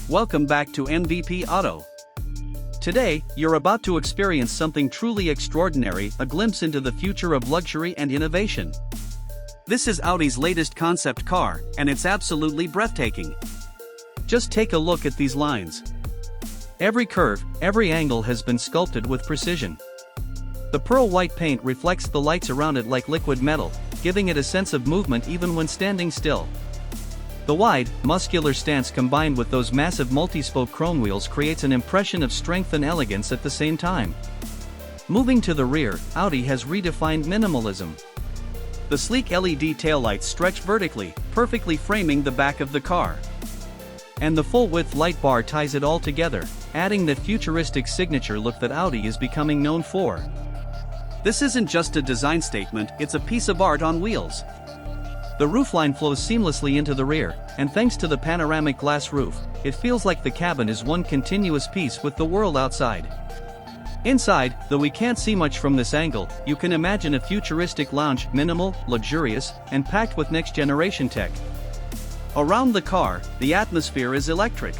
Welcome back to MVP Auto. Today, you're about to experience something truly extraordinary, a glimpse into the future of luxury and innovation. This is Audi's latest concept car, and it's absolutely breathtaking. Just take a look at these lines. Every curve, every angle has been sculpted with precision. The pearl white paint reflects the lights around it like liquid metal, giving it a sense of movement even when standing still. The wide, muscular stance combined with those massive multi-spoke chrome wheels creates an impression of strength and elegance at the same time. Moving to the rear, Audi has redefined minimalism. The sleek LED taillights stretch vertically, perfectly framing the back of the car. And the full-width light bar ties it all together, adding that futuristic signature look that Audi is becoming known for. This isn't just a design statement, it's a piece of art on wheels. The roofline flows seamlessly into the rear, and thanks to the panoramic glass roof, it feels like the cabin is one continuous piece with the world outside. Inside, though we can't see much from this angle, you can imagine a futuristic lounge, minimal, luxurious, and packed with next-generation tech. Around the car, the atmosphere is electric.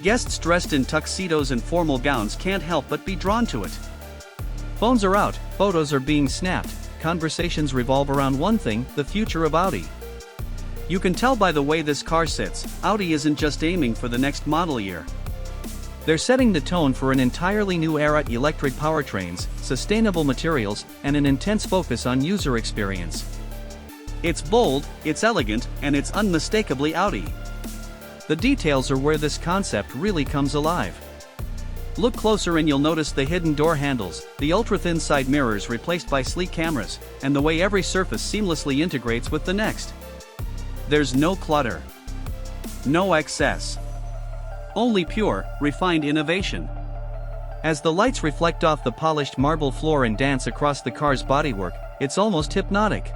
Guests dressed in tuxedos and formal gowns can't help but be drawn to it. Phones are out, photos are being snapped. Conversations revolve around one thing, the future of Audi. You can tell by the way this car sits, Audi isn't just aiming for the next model year. They're setting the tone for an entirely new era: electric powertrains, sustainable materials, and an intense focus on user experience. It's bold, it's elegant, and it's unmistakably Audi. The details are where this concept really comes alive. Look closer and you'll notice the hidden door handles, the ultra-thin side mirrors replaced by sleek cameras, and the way every surface seamlessly integrates with the next. There's no clutter. No excess. Only pure, refined innovation. As the lights reflect off the polished marble floor and dance across the car's bodywork, it's almost hypnotic.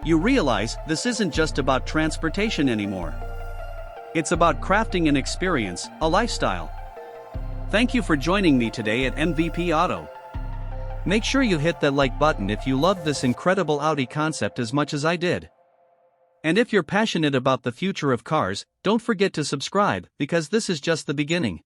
You realize this isn't just about transportation anymore. It's about crafting an experience, a lifestyle. Thank you for joining me today at MVP Auto. Make sure you hit that like button if you loved this incredible Audi concept as much as I did. And if you're passionate about the future of cars, don't forget to subscribe, because this is just the beginning.